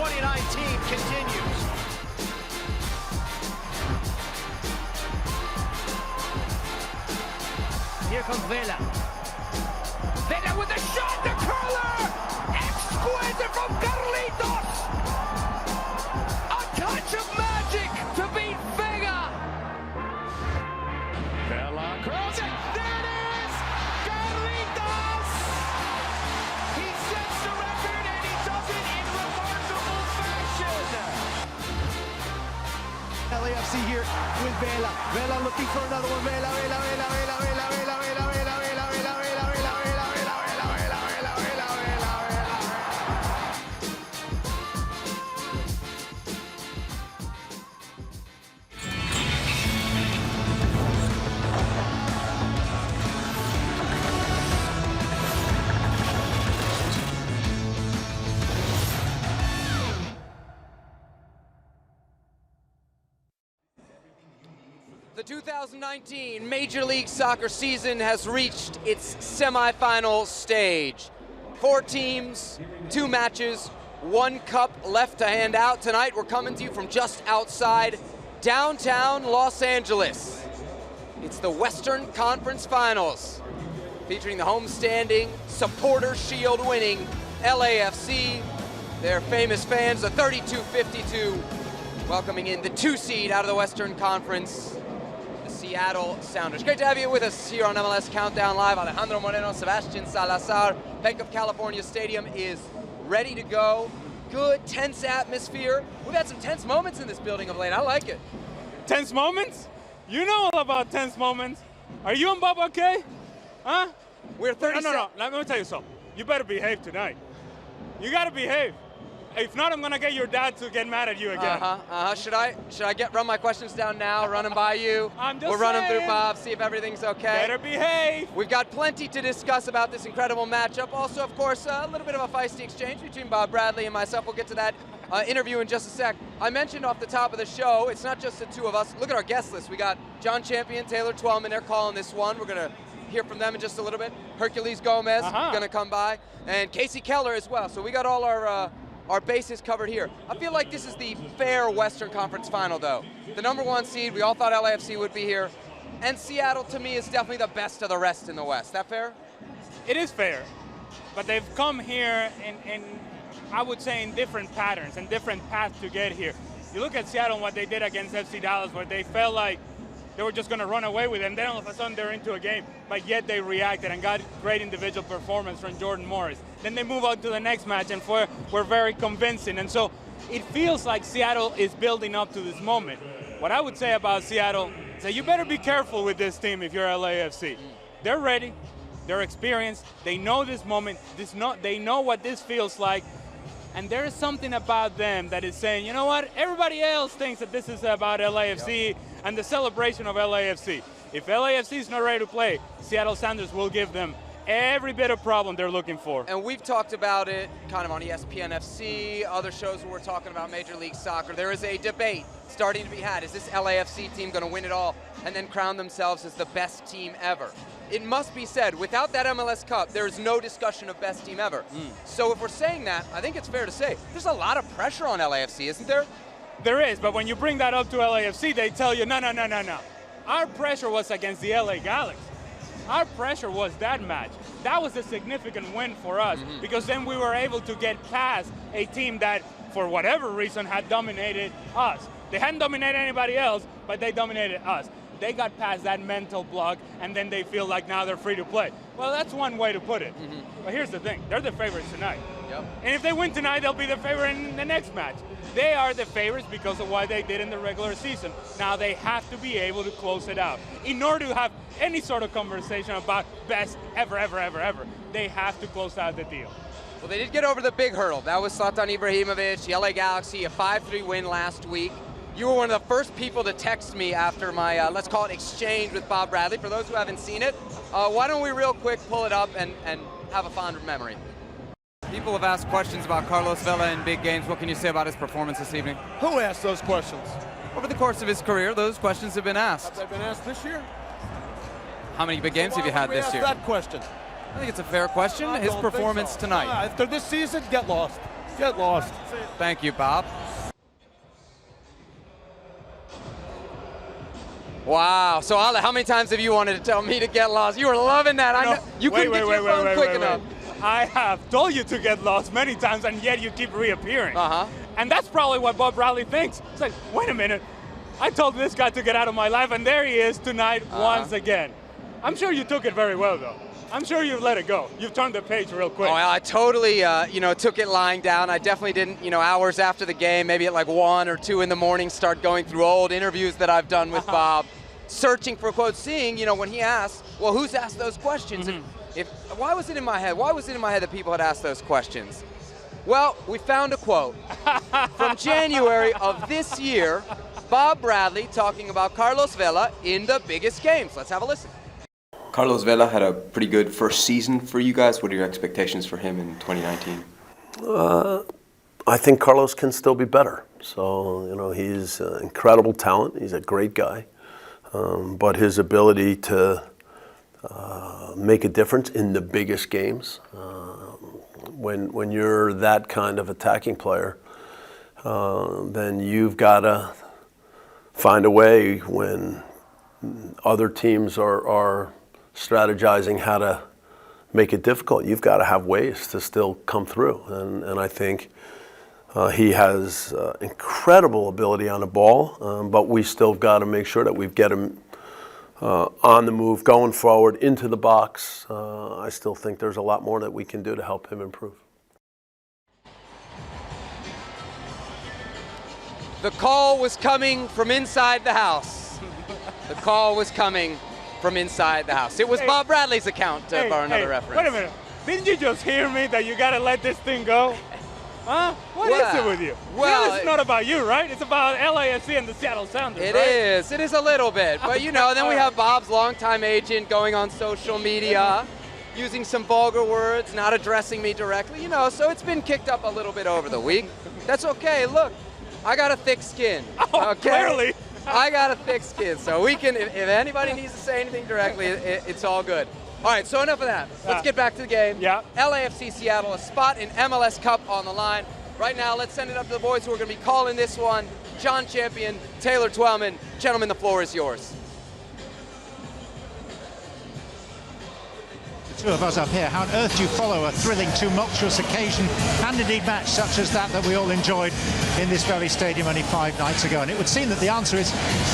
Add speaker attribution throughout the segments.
Speaker 1: 2019 continues. Here comes Vela. Vela with a shot, the curler! Exquisite from Carlitos! A touch of magic to beat Vega! Vela curls it, there it is! Carlitos! He sets the record and he does it in remarkable fashion! LAFC here with Vela. Vela looking for another one. Vela.
Speaker 2: The 2019 Major League Soccer season has reached its semifinal stage. 4 teams, 2 matches, 1 cup left to hand out. Tonight we're coming to you from just outside downtown Los Angeles. It's the Western Conference Finals, featuring the homestanding, Supporter Shield winning LAFC, their famous fans, the 32-52, welcoming in the 2 seed out of the Western Conference, Seattle Sounders. Great to have you with us here on MLS Countdown Live. Alejandro Moreno, Sebastian Salazar. Bank of California Stadium is ready to go. Good, tense atmosphere. We've had some tense moments in this building of late. I like it.
Speaker 3: Tense moments? You know all about tense moments. Are you and Bob okay? Huh?
Speaker 2: We're 30
Speaker 3: No. Let me tell you something. You better behave tonight. You gotta behave. If not, I'm gonna get your dad to get mad at you again.
Speaker 2: Should I run my questions down now, run them by you?
Speaker 3: I'm just
Speaker 2: We'll run them through
Speaker 3: saying.
Speaker 2: Bob, see if everything's okay.
Speaker 3: Better behave.
Speaker 2: We've got plenty to discuss about this incredible matchup. Also, of course, a little bit of a feisty exchange between Bob Bradley and myself. We'll get to that interview in just a sec. I mentioned off the top of the show, it's not just the 2 of us. Look at our guest list. We got Jon Champion, Taylor Twellman. They're calling this one. We're gonna hear from them in just a little bit. Herculez Gomez gonna come by, and Kasey Keller as well. So we got all our bases covered here. I feel like this is the fair Western Conference final, though. The #1 seed, we all thought LAFC would be here, and Seattle, to me, is definitely the best of the rest in the West. That fair?
Speaker 3: It is fair, but they've come here in I would say, in different patterns and different paths to get here. You look at Seattle and what they did against FC Dallas, where they felt like they were just going to run away with it, and then all of a sudden they're into a game, but yet they reacted and got great individual performance from Jordan Morris. Then they move on to the next match and were very convincing, and so it feels like Seattle is building up to this moment. What I would say about Seattle is that you better be careful with this team if you're LAFC. They're ready, they're experienced, they know this moment, they know what this feels like, and there is something about them that is saying, you know what, everybody else thinks that this is about LAFC and the celebration of LAFC. If LAFC is not ready to play, Seattle Sounders will give them every bit of problem they're looking for.
Speaker 2: And we've talked about it kind of on ESPN FC, other shows where we're talking about Major League Soccer. There is a debate starting to be had. Is this LAFC team going to win it all and then crown themselves as the best team ever? It must be said, without that MLS Cup, there is no discussion of best team ever. So if we're saying that, I think it's fair to say there's a lot of pressure on LAFC, isn't there?
Speaker 3: There is, but when you bring that up to LAFC, they tell you, no. Our pressure was against the LA Galaxy. Our pressure was that match. That was a significant win for us, because then we were able to get past a team that, for whatever reason, had dominated us. They hadn't dominated anybody else, but they dominated us. They got past that mental block, and then they feel like now they're free to play. Well, that's one way to put it. But here's the thing, they're the favorites tonight. And if they win tonight, they'll be the favorite in the next match. They are the favorites because of what they did in the regular season. Now they have to be able to close it out. In order to have any sort of conversation about best ever, they have to close out the deal.
Speaker 2: Well, they did get over the big hurdle. That was Zlatan Ibrahimovic, the LA Galaxy, a 5-3 win last week. You were one of the first people to text me after my, let's call it, exchange with Bob Bradley. For those who haven't seen it, why don't we real quick pull it up and have a fond memory. People have asked questions about Carlos Vela in big games. What can you say about his performance this evening?
Speaker 4: Who asked those questions?
Speaker 2: Over the course of his career, those questions have been asked.
Speaker 4: Have they been asked this year?
Speaker 2: How many big games have you had this year?
Speaker 4: That question.
Speaker 2: I think it's a fair question. His performance tonight.
Speaker 4: After this season, get lost. Get lost.
Speaker 2: Thank you, Bob. Wow. So, Ale, how many times have you wanted to tell me to get lost? You were loving that. I know. You couldn't get your phone quick enough.
Speaker 3: I have told you to get lost many times, and yet you keep reappearing. And that's probably what Bob Bradley thinks. It's like, wait a minute. I told this guy to get out of my life, and there he is tonight once again. I'm sure you took it very well, though. I'm sure you've let it go. You've turned the page real quick.
Speaker 2: Oh, I totally, took it lying down. I definitely didn't, hours after the game, maybe at like 1 or 2 in the morning, start going through old interviews that I've done with Bob, searching for quotes, seeing, when he asked, well, who's asked those questions? And why was it in my head? Why was it in my head that people had asked those questions? Well, we found a quote from January of this year, Bob Bradley talking about Carlos Vela in the biggest games. Let's have a listen.
Speaker 5: Carlos Vela had a pretty good first season for you guys. What are your expectations for him in 2019?
Speaker 6: I think Carlos can still be better. So, he's an incredible talent. He's a great guy. But his ability to make a difference in the biggest games, when you're that kind of attacking player, then you've got to find a way when other teams are strategizing how to make it difficult. You've got to have ways to still come through. And I think he has incredible ability on the ball, but we still got to make sure that we get him on the move, going forward, into the box. I still think there's a lot more that we can do to help him improve.
Speaker 2: The call was coming from inside the house. The call was coming from inside the house. It was Bob Bradley's account, for another reference.
Speaker 3: Wait a minute. Didn't you just hear me that you got to let this thing go? Huh? What is it with you?
Speaker 2: Well,
Speaker 3: it's not about you, right? It's about LAFC and the Seattle Sounders,
Speaker 2: It
Speaker 3: right?
Speaker 2: is. It is a little bit. But, then we have Bob's longtime agent going on social media, using some vulgar words, not addressing me directly, so it's been kicked up a little bit over the week. That's okay. Look, I got a thick skin.
Speaker 3: Oh,
Speaker 2: okay?
Speaker 3: clearly.
Speaker 2: I got a thick skin, so we can, if anybody needs to say anything directly, it's all good. All right, so enough of that. Let's get back to the game.
Speaker 3: Yeah.
Speaker 2: LAFC Seattle, a spot in MLS Cup on the line. Right now, let's send it up to the boys who are going to be calling this one. Jon Champion, Taylor Twellman. Gentlemen, the floor is yours.
Speaker 7: Two of us up here, how on earth do you follow a thrilling, tumultuous occasion and indeed match such as that we all enjoyed in this very stadium only 5 nights ago? And it would seem that the answer is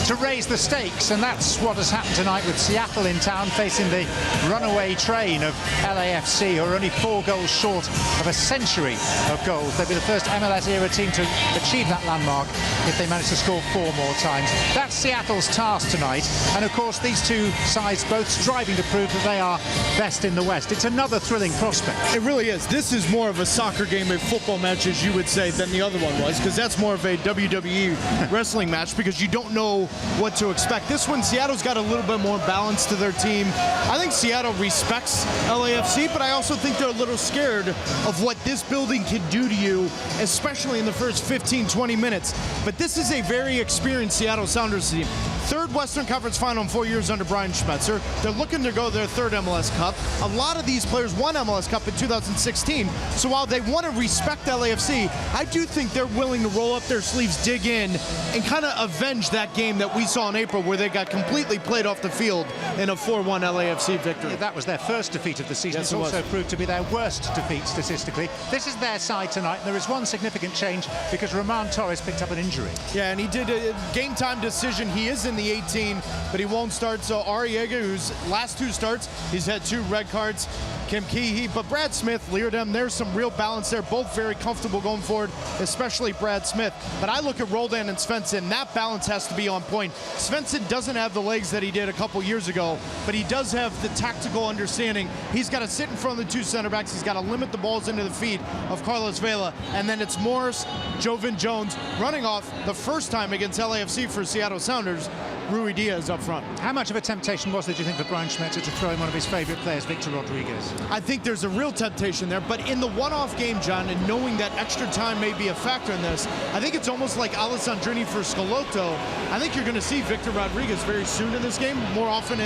Speaker 7: to raise the stakes, and that's what has happened tonight with Seattle in town facing the runaway train of LAFC, who are only 4 goals short of a century of goals. They'll be the first MLS era team to achieve that landmark if they manage to score 4 more times. That's Seattle's task tonight, and of course these two sides both striving to prove that they are best in the West. It's another thrilling prospect.
Speaker 4: It really is. This is more of a soccer game, a football match, as you would say, than the other one was, because that's more of a WWE wrestling match, because you don't know what to expect. This one, Seattle's got a little bit more balance to their team. I think Seattle respects LAFC, but I also think they're a little scared of what this building can do to you, especially in the first 15, 20 minutes. But this is a very experienced Seattle Sounders team. 3rd Western Conference final in 4 years under Brian Schmetzer. They're looking to go their 3rd MLS Cup. A lot of these players won MLS Cup in 2016. So while they want to respect LAFC, I do think they're willing to roll up their sleeves, dig in, and kind of avenge that game that we saw in April where they got completely played off the field in a 4-1 LAFC victory.
Speaker 7: Yeah, that was their first defeat of the season.
Speaker 4: Yes,
Speaker 7: it's also proved to be their worst defeat statistically. This is their side tonight, and there is one significant change because Roman Torres picked up an injury.
Speaker 4: Yeah, and he did a game time decision. He is in the 18, but he won't start. So Arriaga, whose last 2 starts, he's had 2 red cards. Kim Keehee, but Brad Smith, Leerdam, there's some real balance there. Both very comfortable going forward, especially Brad Smith. But I look at Roldan and Svensson, that balance has to be on point. Svensson doesn't have the legs that he did a couple years ago, but he does have the tactical understanding. He's got to sit in front of the 2 center backs. He's got to limit the balls into the feet of Carlos Vela. And then it's Morris, Jovan Jones running off the first time against LAFC for Seattle Sounders. Rui Diaz up front.
Speaker 7: How much of a temptation was there, do you think, for Brian Schmetzer to throw in one of his favorite players, Victor Rodriguez?
Speaker 4: I think there's a real temptation there, but in the one-off game, John, and knowing that extra time may be a factor in this, I think it's almost like Alessandrini for Scalotto. I think you're going to see Victor Rodriguez very soon in this game, more often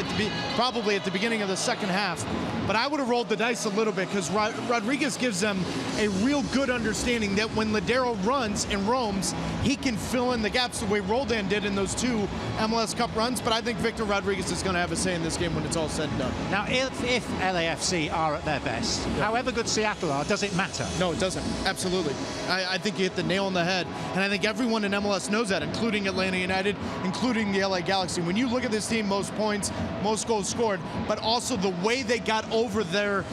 Speaker 4: probably at the beginning of the second half. but I would have rolled the dice a little bit because Rodriguez gives them a real good understanding that when Ladero runs and roams, he can fill in the gaps the way Roldan did in those 2 MLS Cup runs. But I think Victor Rodriguez is going to have a say in this game when it's all said and done.
Speaker 7: Now, if LAFC are at their best, however good Seattle are, does it matter?
Speaker 4: No, it doesn't. Absolutely. I think you hit the nail on the head. And I think everyone in MLS knows that, including Atlanta United, including the LA Galaxy. When you look at this team, most points, most goals scored, but also the way they got over their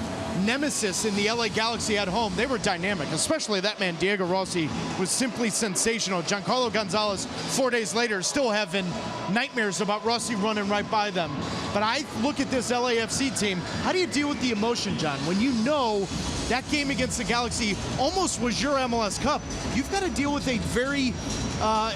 Speaker 4: nemesis in the LA Galaxy at home, they were dynamic, especially that man Diego Rossi was simply sensational. Giancarlo Gonzalez 4 days later still having nightmares about Rossi running right by them. But I look at this LAFC team, how do you deal with the emotion, John, when you know that game against the Galaxy almost was your MLS Cup? You've got to deal with a very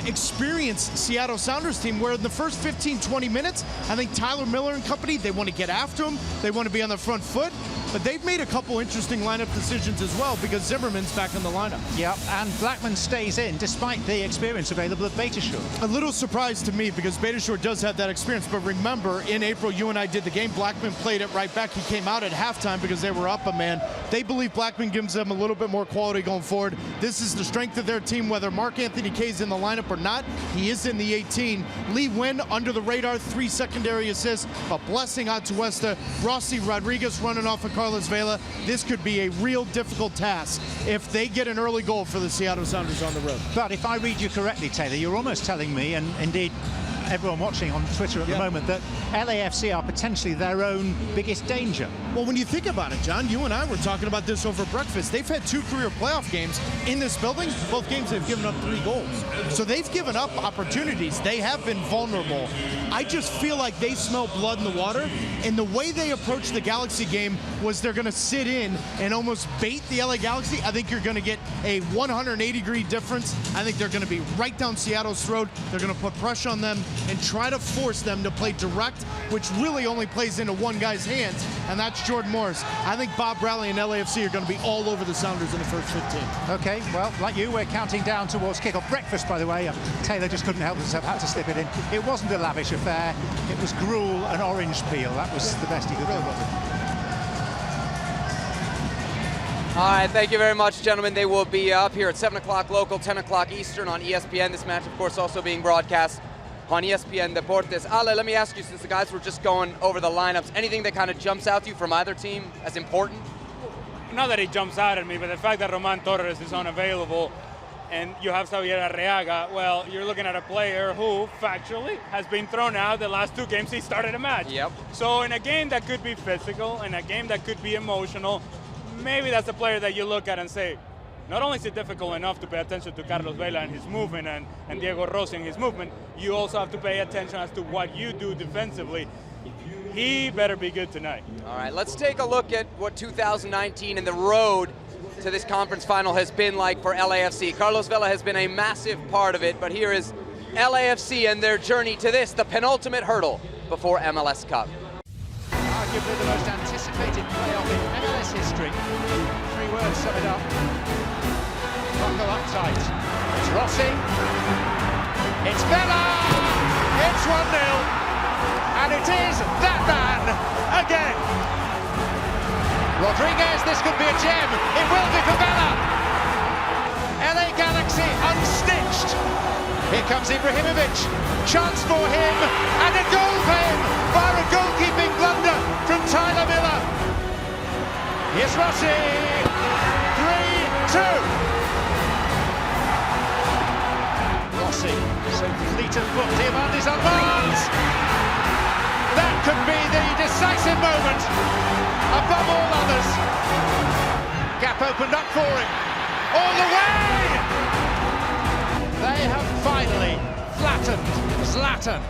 Speaker 4: experienced Seattle Sounders team where in the first 15-20 minutes, I think Tyler Miller and company, they want to get after him, they want to be on the front foot, but they've made a couple interesting lineup decisions as well because Zimmerman's back in the lineup.
Speaker 7: Yep, and Blackman stays in despite the experience available at Beitashour.
Speaker 4: A little surprise to me because Beitashour does have that experience, but remember, in April, you and I did the game. Blackman played it right back. He came out at halftime because they were up a man. They believe Blackman gives them a little bit more quality going forward. This is the strength of their team, whether Mark-Anthony Kaye's in the lineup or not. He is in the 18. Lee Nguyen, under the radar, 3 secondary assists, a blessing on Tuesta. Rossi Rodriguez running off of Carlos Vela. This could be a real difficult task if they get an early goal for the Seattle Sounders on the road.
Speaker 7: But if I read you correctly, Taylor, you're almost telling me, and indeed everyone watching on Twitter at the moment, that LAFC are potentially their own biggest danger.
Speaker 4: Well, when you think about it, John, you and I were talking about this over breakfast. They've had 2 career playoff games in this building. Both games they've given up 3 goals. So they've given up opportunities. They have been vulnerable. I just feel like they smell blood in the water. And the way they approached the Galaxy game was they're going to sit in and almost bait the LA Galaxy. I think you're going to get a 180-degree difference. I think they're going to be right down Seattle's throat. They're going to put pressure on them and try to force them to play direct, which really only plays into one guy's hands, and that's Jordan Morris. I think Bob Bradley and LAFC are going to be all over the Sounders in the first 15.
Speaker 7: Okay, well, like you, we're counting down towards kickoff. Breakfast, by the way, Taylor just couldn't help himself, had to slip it in. It wasn't a lavish affair. It was gruel and orange peel. That was the best he could do.
Speaker 2: All right, thank you very much, gentlemen. They will be up here at 7 o'clock local, 10 o'clock Eastern on ESPN. This match, of course, also being broadcast on ESPN Deportes. Ale, let me ask you, since the guys were just going over the lineups, anything that kind of jumps out to you from either team as important?
Speaker 3: Not that it jumps out at me, but the fact that Roman Torres is unavailable and you have Xavier Arriaga, well, you're looking at a player who, factually, has been thrown out the last 2 games he started a match.
Speaker 2: Yep.
Speaker 3: So in a game that could be physical, in a game that could be emotional, maybe that's a player that you look at and say, not only is it difficult enough to pay attention to Carlos Vela and his movement and Diego Rossi and his movement, you also have to pay attention as to what you do defensively. He better be good tonight.
Speaker 2: All right, let's take a look at what 2019 and the road to this conference final has been like for LAFC. Carlos Vela has been a massive part of it, but here is LAFC and their journey to this, the penultimate hurdle before MLS Cup.
Speaker 7: Arguably the most anticipated playoff in MLS history. 3 words sum it up. Buckle up tight. It's Rossi. It's Vela. It's 1-0. And it is that man again. Rodriguez, this could be a gem. It will be for Vela. LA Galaxy unstitched. Here comes Ibrahimovic. Chance for him. And a goal for him by a goalkeeping blunder from Tyler Miller. Here's Rossi. 3-2. Rossi, so fleet of foot, Diamandis unmarked. That could be the decisive moment above all others. Gap opened up for him. All the way! They have finally flattened Zlatan.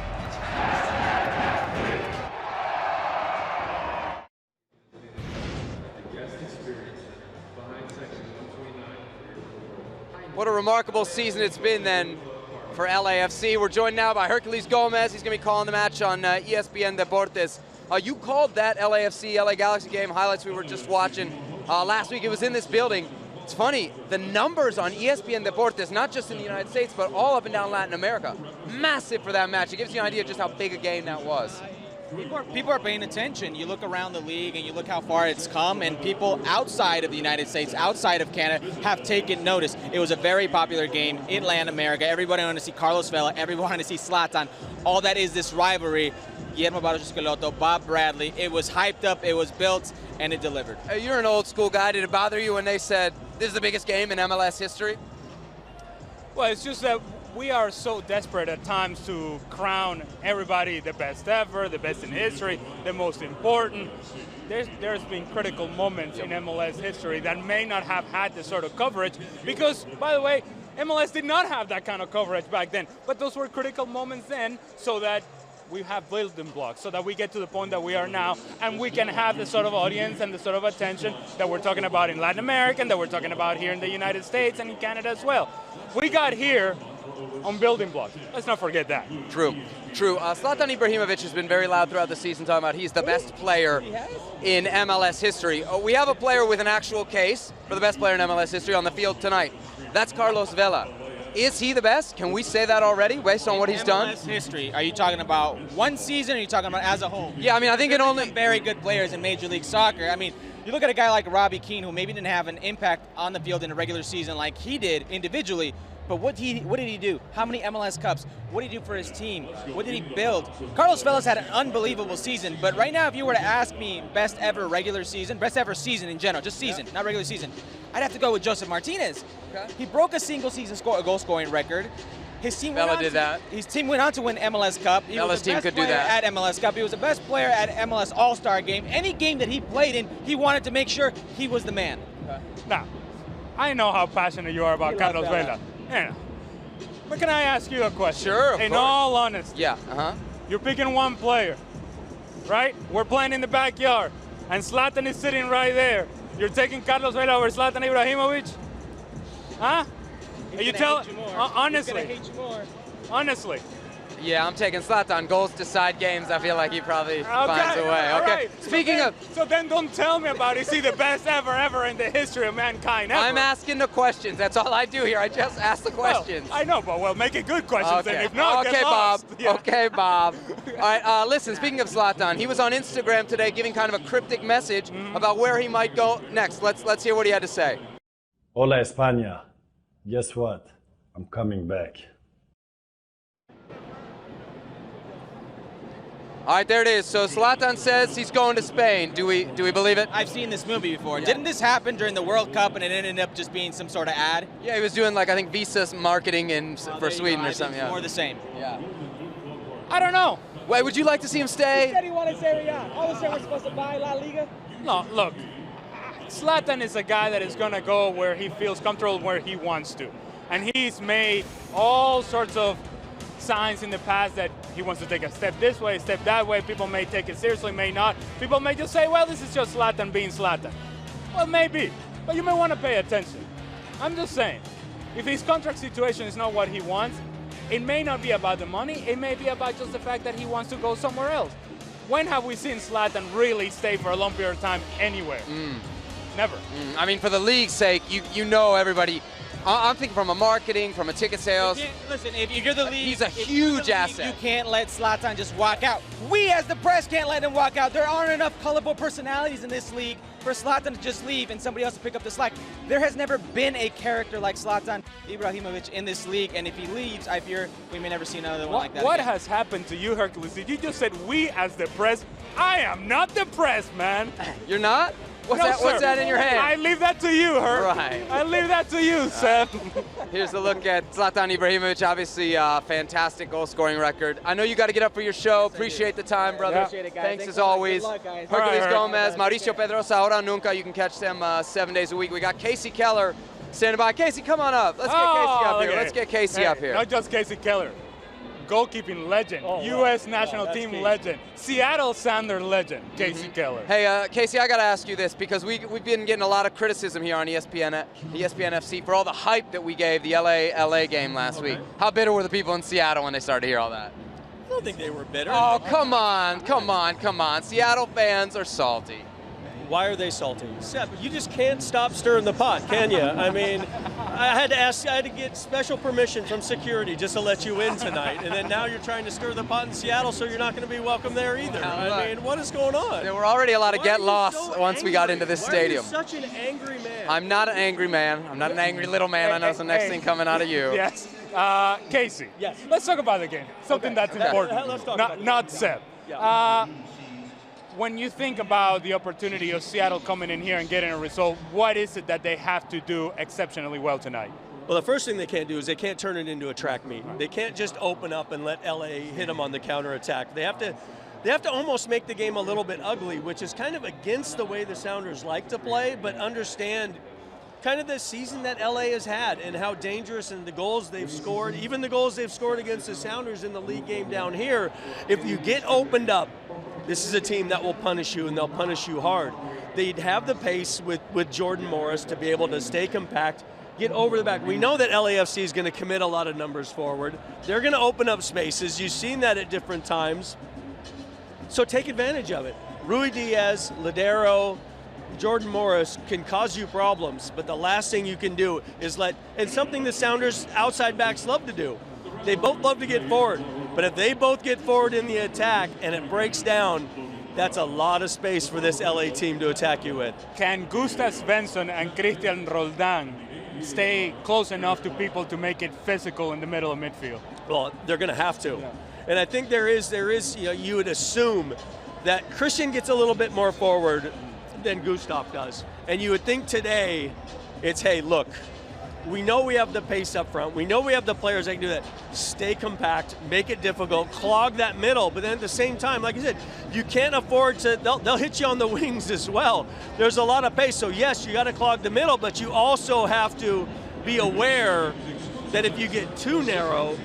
Speaker 2: What a remarkable season it's been then for LAFC. We're joined now by Herculez Gomez. He's going to be calling the match on ESPN Deportes. You called that LAFC LA Galaxy game, highlights we were just watching last week. It was in this building. It's funny, the numbers on ESPN Deportes, not just in the United States, but all up and down Latin America, massive for that match. It gives you an idea of just how big a game that was.
Speaker 8: People are paying attention. You look around the league and you look how far it's come, and people outside of the United States, outside of Canada, have taken notice. It was a very popular game in Latin America. Everybody wanted to see Carlos Vela. Everybody wanted to see Zlatan. All that is this rivalry. Guillermo Barros Esqueloto, Bob Bradley. It was hyped up, it was built, and it delivered.
Speaker 2: You're an old school guy. Did it bother you when they said this is the biggest game in MLS history?
Speaker 3: Well, it's just that we are so desperate at times to crown everybody the best ever, the best in history, the most important. There's been critical moments in MLS history that may not have had this sort of coverage because, by the way, MLS did not have that kind of coverage back then. But those were critical moments then so that we have building blocks, so that we get to the point that we are now, and we can have the sort of audience and the sort of attention that we're talking about in Latin America, and that we're talking about here in the United States and in Canada as well. We got here on building blocks. Let's not forget that.
Speaker 2: True. Zlatan Ibrahimovic has been very loud throughout the season talking about he's the best player in MLS history. We have a player with an actual case for the best player in MLS history on the field tonight. That's Carlos Vela. Is he the best? Can we say that already based on what he's done?
Speaker 8: MLS history. Are you talking about one season or are you talking about as a whole?
Speaker 2: Yeah, I mean, I think it only...
Speaker 8: very good players in Major League Soccer. I mean, you look at a guy like Robbie Keane, who maybe didn't have an impact on the field in a regular season like he did individually, but what did he do? How many MLS Cups? What did he do for his team? What did he build? Carlos Vela's had an unbelievable season, but right now if you were to ask me best ever season in general, just season, not regular season, I'd have to go with Joseph Martinez. Okay. He broke a single season goal scoring record. His team His team went on to win MLS Cup.
Speaker 2: Vela's team could do that.
Speaker 8: At MLS Cup. He was the best player at MLS All-Star game. Any game that he played in, he wanted to make sure he was the man.
Speaker 3: Okay. Now, I know how passionate you are about Carlos Vela. Yeah. But can I ask you a question?
Speaker 2: Sure, of
Speaker 3: In
Speaker 2: course.
Speaker 3: all honesty.
Speaker 2: Yeah,
Speaker 3: You're picking one player, right? We're playing in the backyard, and Zlatan is sitting right there. You're taking Carlos Vela over Zlatan Ibrahimovic? Huh? You tell honestly. Honestly.
Speaker 2: Yeah, I'm taking Zlatan. Goals decide games. I feel like he probably finds a way. Okay.
Speaker 3: Right.
Speaker 2: Speaking of...
Speaker 3: So then don't tell me about is he the best ever in the history of mankind ever?
Speaker 2: I'm asking the questions. That's all I do here. I just ask the questions.
Speaker 3: Well, I know, but make it good questions.
Speaker 2: Okay.
Speaker 3: And if not,
Speaker 2: okay,
Speaker 3: get
Speaker 2: Bob.
Speaker 3: lost. Yeah.
Speaker 2: Okay, Bob. All right, listen, speaking of Zlatan, he was on Instagram today giving kind of a cryptic message about where he might go next. Let's hear what he had to say.
Speaker 9: Hola, España. Guess what? I'm coming back.
Speaker 2: All right, there it is. So Zlatan says he's going to Spain. Do we believe it?
Speaker 8: I've seen this movie before. Yeah. Didn't this happen during the World Cup and it ended up just being some sort of ad?
Speaker 2: Yeah, he was doing I think Visa's marketing for Sweden or something. Yeah.
Speaker 8: More the same.
Speaker 2: Yeah.
Speaker 3: I don't know.
Speaker 2: Wait, would you like to see him stay?
Speaker 8: He said he wanted Serie A. All of we're supposed to buy La Liga.
Speaker 3: No, look. Zlatan is a guy that is going to go where he feels comfortable, where he wants to. And he's made all sorts of signs in the past that he wants to take a step this way, a step that way. People may take it seriously, may not. People may just say, well, this is just Zlatan being Zlatan. Well, maybe, but you may want to pay attention. I'm just saying, if his contract situation is not what he wants, it may not be about the money, it may be about just the fact that he wants to go somewhere else. When have we seen Zlatan really stay for a long period of time anywhere? Never.
Speaker 2: I mean, for the league's sake, you know everybody. I'm thinking from a marketing, from a ticket sales.
Speaker 8: Listen, if you're the league,
Speaker 2: he's a huge asset.
Speaker 8: You can't let Zlatan just walk out. We as the press can't let him walk out. There aren't enough colorful personalities in this league for Zlatan to just leave and somebody else to pick up the slack. There has never been a character like Zlatan Ibrahimovic in this league, and if he leaves, I fear we may never see another one like that.
Speaker 3: What has happened to you, Herculez? You just said we as the press. I am not the press, man.
Speaker 2: You're not? What's that in your hand?
Speaker 3: I leave that to you, Herc.
Speaker 2: Right.
Speaker 3: I leave that to you, Seth.
Speaker 2: Here's a look at Zlatan Ibrahimovic. Obviously, fantastic goal-scoring record. I know you got to get up for your show. Appreciate the time, brother.
Speaker 8: Yeah. Appreciate it, guys.
Speaker 2: Thanks as always.
Speaker 8: Good luck, guys.
Speaker 2: Herculez Gomez, Mauricio Pedrosa, Ahora Nunca. You can catch them 7 days a week. We got Kasey Keller standing by. Kasey, come on up. Let's get Kasey up here. Let's get Kasey up here.
Speaker 3: Not just Kasey Keller. Goalkeeping legend, U.S. national team legend, Seattle Sander legend, Kasey Keller.
Speaker 2: Hey, Kasey, I got to ask you this because we've been getting a lot of criticism here on ESPN FC for all the hype that we gave the LA game last week. How bitter were the people in Seattle when they started to hear all that?
Speaker 8: I don't think they were bitter.
Speaker 2: Oh, come on. Seattle fans are salty.
Speaker 10: Why are they salty? Seb, you just can't stop stirring the pot, can you? I mean, I had to get special permission from security just to let you in tonight, and then now you're trying to stir the pot in Seattle, so you're not going to be welcome there either. I mean, what is going on?
Speaker 2: There were already a lot of get lost once we got into this stadium.
Speaker 10: Why are you such an angry man?
Speaker 2: I'm not an angry man. I'm not an angry little man. I know it's the next thing coming out of you.
Speaker 3: Yes. Kasey.
Speaker 10: Yes.
Speaker 3: Let's talk about the game. Something that's important.
Speaker 10: Let's talk about it.
Speaker 3: Not Seb.
Speaker 10: Yeah.
Speaker 3: When you think about the opportunity of Seattle coming in here and getting a result, what is it that they have to do exceptionally well tonight?
Speaker 10: Well, the first thing they can't do is they can't turn it into a track meet. They can't just open up and let LA hit them on the counterattack. They have to almost make the game a little bit ugly, which is kind of against the way the Sounders like to play, but understand kind of the season that LA has had and how dangerous and the goals they've scored, even the goals they've scored against the Sounders in the league game down here. If you get opened up, this is a team that will punish you, and they'll punish you hard. They'd have the pace with Jordan Morris to be able to stay compact, get over the back. We know that LAFC is going to commit a lot of numbers forward. They're going to open up spaces. You've seen that at different times. So take advantage of it. Rui Diaz, Ladero, Jordan Morris can cause you problems, but the last thing you can do is and something the Sounders outside backs love to do. They both love to get forward, but if they both get forward in the attack and it breaks down, that's a lot of space for this LA team to attack you with.
Speaker 3: Can Gustav Svensson and Christian Roldan stay close enough to people to make it physical in the middle of midfield?
Speaker 10: Well, they're going to have to. Yeah. And I think there is, you would assume that Christian gets a little bit more forward than Gustav does. And you would think today it's, hey, look, we know we have the pace up front. We know we have the players that can do that. Stay compact, make it difficult, clog that middle. But then at the same time, like I said, you can't afford to, they'll hit you on the wings as well. There's a lot of pace. So yes, you got to clog the middle, but you also have to be aware that if you get too narrow,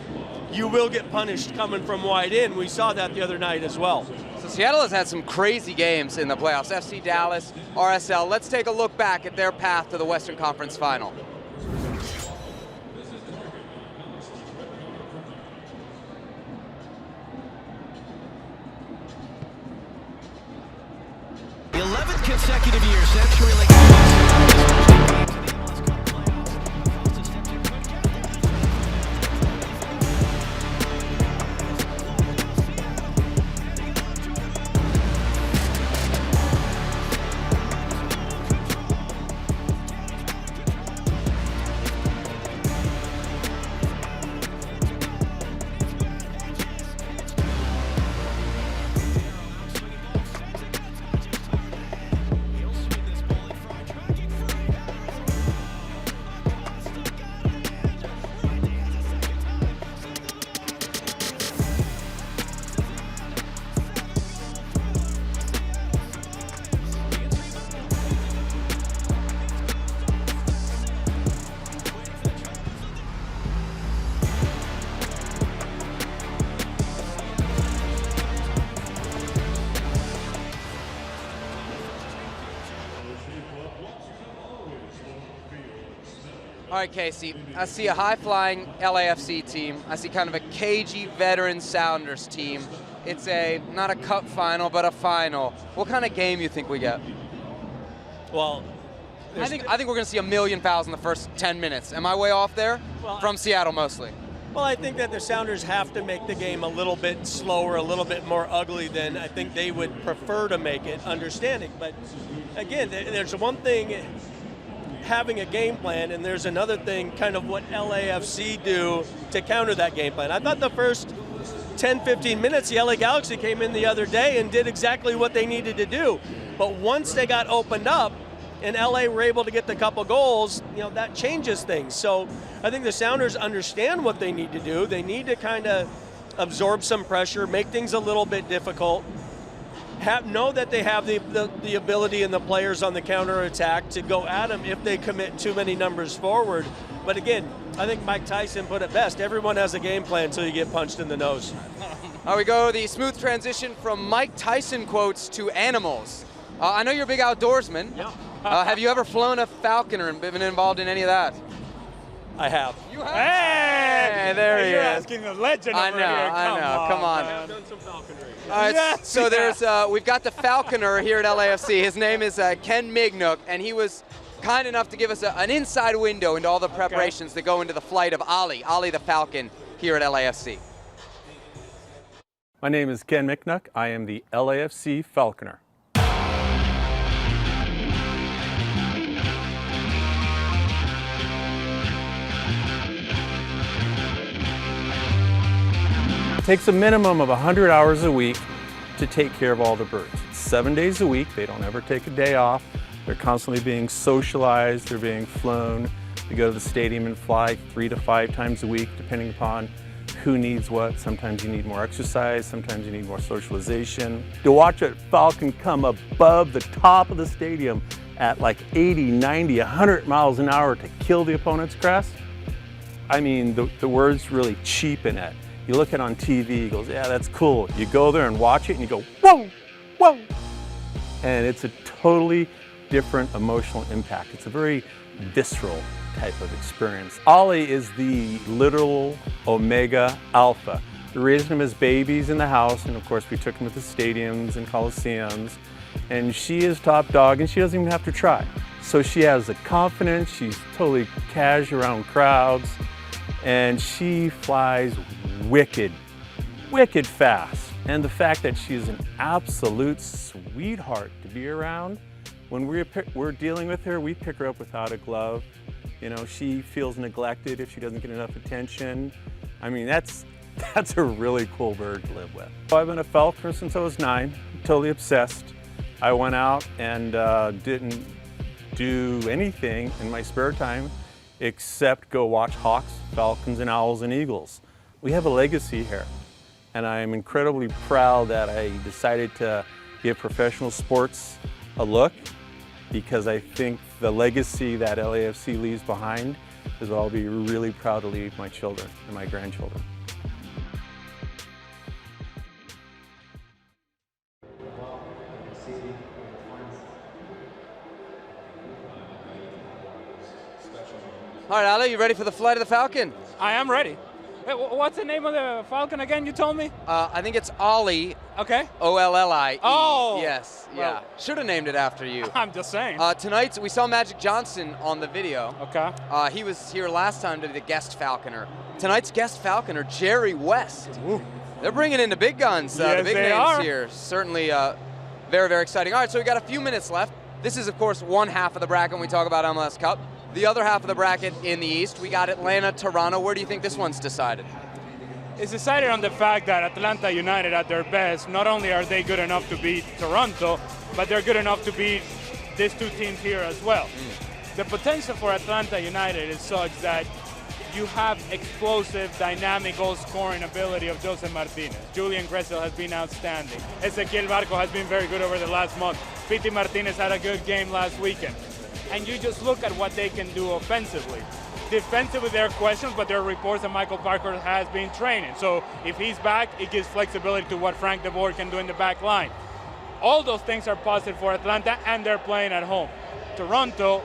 Speaker 10: you will get punished coming from wide in. We saw that the other night as well.
Speaker 2: So Seattle has had some crazy games in the playoffs. FC Dallas, RSL. Let's take a look back at their path to the Western Conference Final.
Speaker 1: The 11th consecutive year Century League.
Speaker 2: All right, Kasey, I see a high-flying LAFC team. I see kind of a cagey veteran Sounders team. It's not a cup final, but a final. What kind of game you think we get?
Speaker 10: Well,
Speaker 2: I think we're going to see a million fouls in the first 10 minutes. Am I way off there?
Speaker 10: Well,
Speaker 2: from Seattle mostly.
Speaker 10: Well, I think that the Sounders have to make the game a little bit slower, a little bit more ugly than I think they would prefer to make it, understanding. But again, there's one thing having a game plan, and there's another thing kind of what LAFC do to counter that game plan. I thought the first 10, 15 minutes, the LA Galaxy came in the other day and did exactly what they needed to do. But once they got opened up and LA were able to get the couple goals, that changes things. So I think the Sounders understand what they need to do. They need to kind of absorb some pressure, make things a little bit difficult, know that they have the ability and the players on the counterattack to go at them if they commit too many numbers forward. But again, I think Mike Tyson put it best. Everyone has a game plan until you get punched in the nose.
Speaker 2: Here we go, the smooth transition from Mike Tyson quotes to animals. I know you're a big outdoorsman.
Speaker 10: Yeah.
Speaker 2: Have you ever flown a falconer and been involved in any of that?
Speaker 10: I have.
Speaker 2: You have? Hey, there he
Speaker 3: You're
Speaker 2: is.
Speaker 3: asking the legend
Speaker 2: I
Speaker 3: over
Speaker 2: know,
Speaker 3: here.
Speaker 2: I know. Come on.
Speaker 10: I've done some falconry.
Speaker 2: Yes, so there's we've got the falconer here at LAFC. His name is Ken Mignook, and he was kind enough to give us an inside window into all the preparations that go into the flight of Ali the Falcon here at LAFC.
Speaker 11: My name is Ken Mignook. I am the LAFC falconer. It takes a minimum of 100 hours a week to take care of all the birds. It's 7 days a week. They don't ever take a day off. They're constantly being socialized. They're being flown. They go to the stadium and fly 3 to 5 times a week, depending upon who needs what. Sometimes you need more exercise. Sometimes you need more socialization. To watch a falcon come above the top of the stadium at like 80, 90, 100 miles an hour to kill the opponent's crest, I mean, the words really cheapen it. You look at it on TV, it goes, yeah, that's cool. You go there and watch it and you go, whoa, whoa. And it's a totally different emotional impact. It's a very visceral type of experience. Ollie is the literal Omega Alpha. We raised him as babies in the house, and of course we took him to the stadiums and coliseums. And she is top dog, and she doesn't even have to try. So she has the confidence, she's totally casual around crowds, and she flies wicked fast. And the fact that she's an absolute sweetheart to be around, when we're dealing with her, we pick her up without a glove. You know, she feels neglected if she doesn't get enough attention. I mean, that's a really cool bird to live with. I've been a falconer since I was 9, totally obsessed. I went out and didn't do anything in my spare time except go watch hawks, falcons, and owls and eagles. We have a legacy here, and I'm incredibly proud that I decided to give professional sports a look, because I think the legacy that LAFC leaves behind is what I'll be really proud to leave my children and my grandchildren.
Speaker 2: All right, Ali, you ready for the flight of the Falcon?
Speaker 3: I am ready. Hey, what's the name of the Falcon again, you told me?
Speaker 2: I think it's Ollie.
Speaker 3: Okay.
Speaker 2: O-L-L-I-E.
Speaker 3: Oh!
Speaker 2: Yes,
Speaker 3: Well,
Speaker 2: yeah. Should have named it after you.
Speaker 3: I'm just saying.
Speaker 2: Tonight, we saw Magic Johnson on the video.
Speaker 3: Okay.
Speaker 2: He was here last time to be the guest falconer. Tonight's guest falconer, Jerry West.
Speaker 3: Ooh.
Speaker 2: They're bringing in the big guns,
Speaker 3: Yes,
Speaker 2: the big
Speaker 3: they
Speaker 2: names
Speaker 3: are.
Speaker 2: here. Certainly very, very exciting. All right, so we got a few minutes left. This is, of course, one half of the bracket when we talk about MLS Cup. The other half of the bracket in the East, we got Atlanta, Toronto. Where do you think this one's decided?
Speaker 3: It's decided on the fact that Atlanta United at their best, not only are they good enough to beat Toronto, but they're good enough to beat these two teams here as well. The potential for Atlanta United is such that you have explosive, dynamic goal-scoring ability of Jose Martinez. Julian Gressel has been outstanding. Ezequiel Barco has been very good over the last month. Pity Martinez had a good game last weekend. And you just look at what they can do offensively. Defensively, there are questions, but there are reports that Michael Parker has been training. So if he's back, it gives flexibility to what Frank DeBoer can do in the back line. All those things are positive for Atlanta, and they're playing at home. Toronto,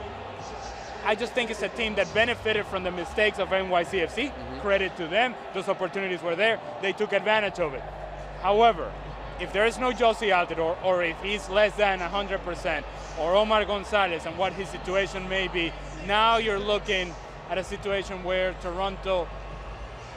Speaker 3: I just think it's a team that benefited from the mistakes of NYCFC. Credit to them. Those opportunities were there. They took advantage of it. However, if there is no Josie Altidore, or if he's less than 100%, or Omar Gonzalez and what his situation may be, now you're looking at a situation where Toronto,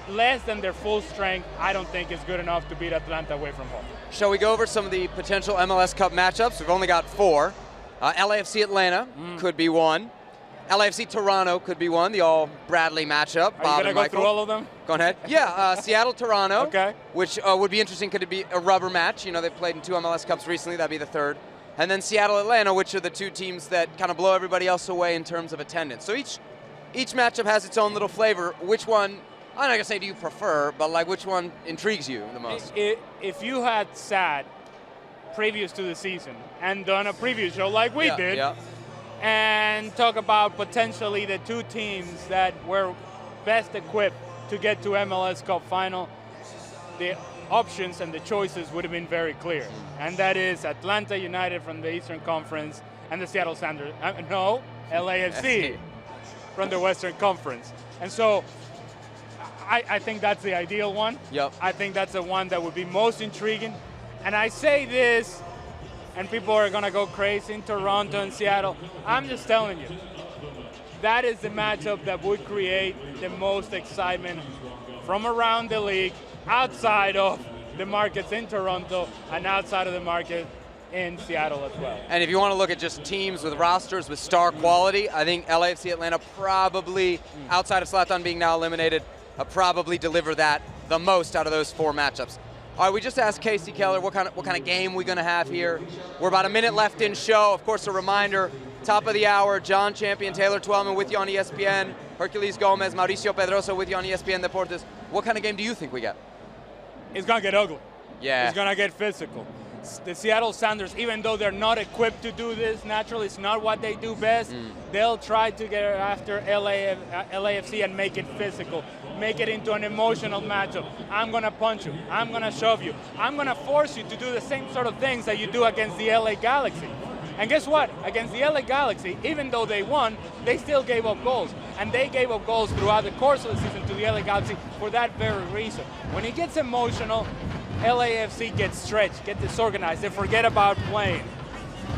Speaker 3: less than their full strength, I don't think is good enough to beat Atlanta away from home.
Speaker 2: Shall we go over some of the potential MLS Cup matchups? We've only got 4. LAFC Atlanta could be one. LAFC Toronto could be one, the all-Bradley matchup.
Speaker 3: Are you going to go through all of them?
Speaker 2: Go ahead. Yeah, Seattle Toronto,
Speaker 3: Okay.
Speaker 2: which would be interesting. Could it be a rubber match? You know, they've played in 2 MLS Cups recently. That'd be the 3rd. And then Seattle Atlanta, which are the 2 teams that kind of blow everybody else away in terms of attendance. So each matchup has its own little flavor. Which one, I'm not going to say do you prefer, but like which one intrigues you the most?
Speaker 3: If you had sat previous to the season and done a preview show like we did, and talk about potentially the 2 teams that were best equipped to get to MLS Cup final, the options and the choices would have been very clear. And that is Atlanta United from the Eastern Conference and the Seattle Sounders. LAFC from the Western Conference. And so I think that's the ideal one.
Speaker 2: Yep.
Speaker 3: I think that's the one that would be most intriguing. And I say this, and people are going to go crazy in Toronto and Seattle. I'm just telling you, that is the matchup that would create the most excitement from around the league, outside of the markets in Toronto and outside of the market in Seattle as well.
Speaker 2: And if you want to look at just teams with rosters with star quality, I think LAFC Atlanta probably, outside of Zlatan being now eliminated, probably deliver that the most out of those 4 matchups. All right, we just asked Kasey Keller what kind of game we're going to have here. We're about a minute left in show. Of course, a reminder, top of the hour, Jon Champion, Taylor Twellman with you on ESPN, Herculez Gomez, Mauricio Pedrosa with you on ESPN Deportes. What kind of game do you think we get?
Speaker 3: It's going to get ugly.
Speaker 2: Yeah.
Speaker 3: It's going to get physical. The Seattle Sounders, even though they're not equipped to do this naturally, it's not what they do best, they'll try to get after LAFC and make it physical, make it into an emotional matchup. I'm going to punch you. I'm going to shove you. I'm going to force you to do the same sort of things that you do against the LA Galaxy. And guess what? Against the LA Galaxy, even though they won, they still gave up goals. And they gave up goals throughout the course of the season to the LA Galaxy for that very reason. When it gets emotional, LAFC gets stretched, get disorganized, they forget about playing.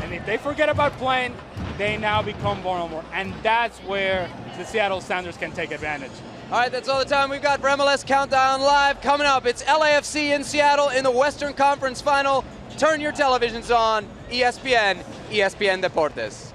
Speaker 3: And if they forget about playing, they now become vulnerable. And that's where the Seattle Sounders can take advantage.
Speaker 2: All right, that's all the time we've got for MLS Countdown Live. Coming up, it's LAFC in Seattle in the Western Conference Final. Turn your televisions on, ESPN, ESPN Deportes.